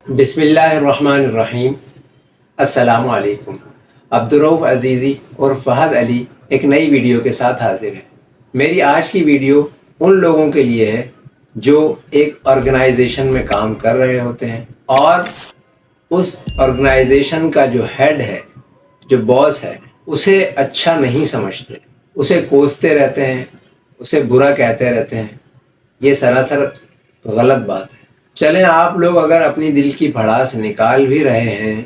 بسم اللہ الرحمن الرحیم۔ السلام علیکم۔ عبدالرؤف عزیزی اور فہد علی ایک نئی ویڈیو کے ساتھ حاضر ہیں۔ میری آج کی ویڈیو ان لوگوں کے لیے ہے جو ایک آرگنائزیشن میں کام کر رہے ہوتے ہیں اور اس آرگنائزیشن کا جو ہیڈ ہے، جو باس ہے، اسے اچھا نہیں سمجھتے، اسے کوستے رہتے ہیں، اسے برا کہتے رہتے ہیں۔ یہ سراسر غلط بات ہے۔ چلیں، آپ لوگ اگر اپنی دل کی بھڑاس نکال بھی رہے ہیں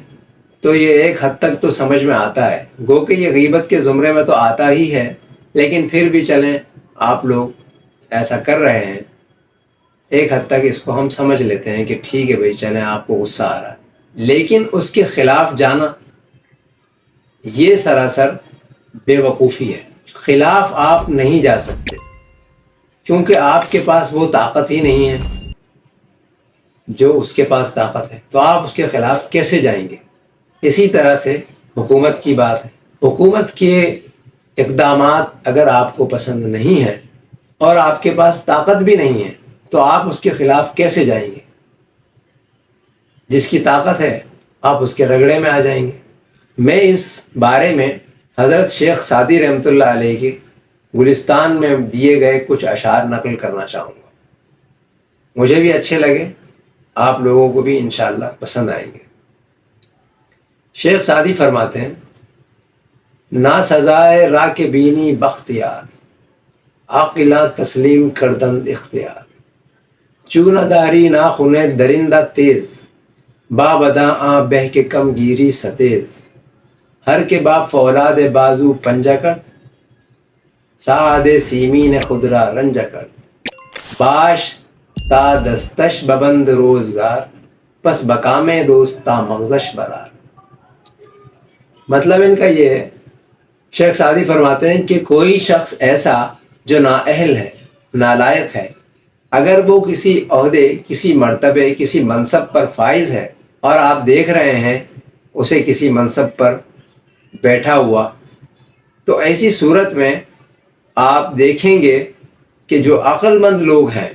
تو یہ ایک حد تک تو سمجھ میں آتا ہے، گو کہ یہ غیبت کے زمرے میں تو آتا ہی ہے، لیکن پھر بھی چلیں، آپ لوگ ایسا کر رہے ہیں، ایک حد تک اس کو ہم سمجھ لیتے ہیں کہ ٹھیک ہے بھائی، چلیں، آپ کو غصہ آ رہا ہے، لیکن اس کے خلاف جانا یہ سراسر بے وقوفی ہے۔ خلاف آپ نہیں جا سکتے کیونکہ آپ کے پاس وہ طاقت ہی نہیں ہے جو اس کے پاس طاقت ہے، تو آپ اس کے خلاف کیسے جائیں گے؟ اسی طرح سے حکومت کی بات ہے۔ حکومت کے اقدامات اگر آپ کو پسند نہیں ہیں اور آپ کے پاس طاقت بھی نہیں ہے تو آپ اس کے خلاف کیسے جائیں گے؟ جس کی طاقت ہے آپ اس کے رگڑے میں آ جائیں گے۔ میں اس بارے میں حضرت شیخ سعدی رحمۃ اللہ علیہ کے گلستان میں دیے گئے کچھ اشعار نقل کرنا چاہوں گا، مجھے بھی اچھے لگے، آپ لوگوں کو بھی انشاءاللہ پسند آئیں گے۔ شیخ سعدی فرماتے ہیں: نا سزائے را کے بینی بختیار، عاقلہ تسلیم کردند اختیار، چون داری نا خنے درندہ تیز، با بدا آ بہ کے کم گیری ستیز، ہر کے باپ فولاد بازو پنجہ کر، سعاد سیمین خدرا رنجہ کر، باش تا دستش ببند روزگار، پس بکام دوست تا مغزش برار۔ مطلب ان کا یہ ہے، شیخ سعدی فرماتے ہیں کہ کوئی شخص ایسا جو نااہل ہے، نالائق ہے، اگر وہ کسی عہدے، کسی مرتبے، کسی منصب پر فائز ہے اور آپ دیکھ رہے ہیں اسے کسی منصب پر بیٹھا ہوا، تو ایسی صورت میں آپ دیکھیں گے کہ جو عقل مند لوگ ہیں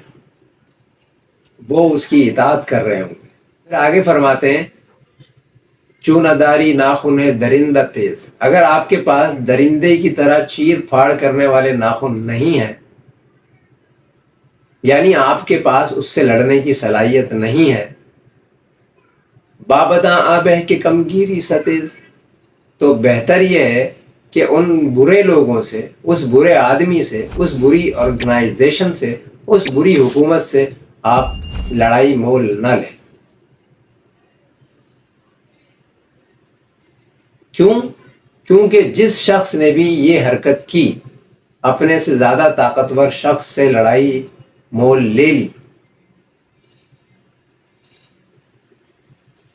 وہ اس کی اطاعت کر رہے ہوں گے۔ پھر آگے فرماتے ہیں: چون اداری ناخن درندہ تیز، اگر آپ کے پاس درندے کی طرح چیر پھاڑ کرنے والے ناخن نہیں ہیں، یعنی آپ کے پاس اس سے لڑنے کی صلاحیت نہیں ہے، بابداں آبہ کے کمگیری ستیز، تو بہتر یہ ہے کہ ان برے لوگوں سے، اس برے آدمی سے، اس بری آرگنائزیشن سے، اس بری حکومت سے آپ لڑائی مول نہ لیں۔ کیونکہ جس شخص نے بھی یہ حرکت کی، اپنے سے زیادہ طاقتور شخص سے لڑائی مول لے لی،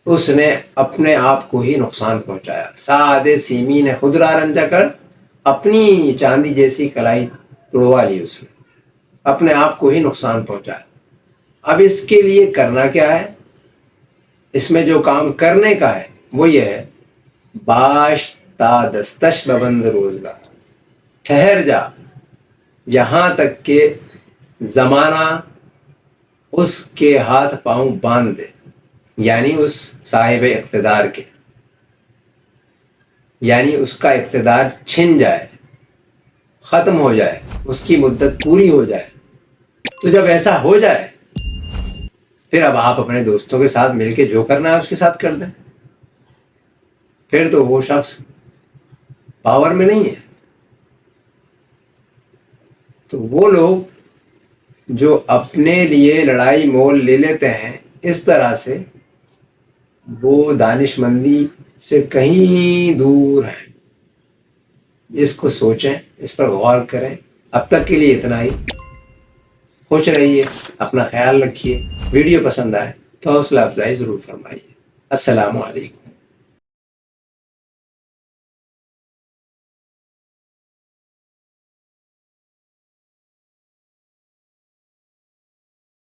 اس نے اپنے آپ کو ہی نقصان پہنچایا۔ سعاد سیمین خدرا رنجہ کر، اپنی چاندی جیسی کلائی توڑوا لی، اس نے اپنے آپ کو ہی نقصان پہنچایا۔ اب اس کے لیے کرنا کیا ہے؟ اس میں جو کام کرنے کا ہے وہ یہ ہے: باش تا دستش ببند روزگار، ٹھہر جا یہاں تک کہ زمانہ اس کے ہاتھ پاؤں باندھ دے، یعنی اس صاحب اقتدار کے، یعنی اس کا اقتدار چھن جائے، ختم ہو جائے، اس کی مدت پوری ہو جائے۔ تو جب ایسا ہو جائے پھر اب آپ اپنے دوستوں کے ساتھ مل کے جو کرنا ہے اس کے ساتھ کر دیں، پھر تو وہ شخص پاور میں نہیں ہے۔ تو وہ لوگ جو اپنے لیے لڑائی مول لے لیتے ہیں اس طرح سے، وہ دانش مندی سے کہیں دور ہیں۔ اس کو سوچیں، اس پر غور کریں۔ اب تک کے لیے اتنا ہی۔ خوش رہیے، اپنا خیال رکھیے۔ ویڈیو پسند آئے تو حوصلہ افزائی ضرور فرمائیے۔ السلام علیکم۔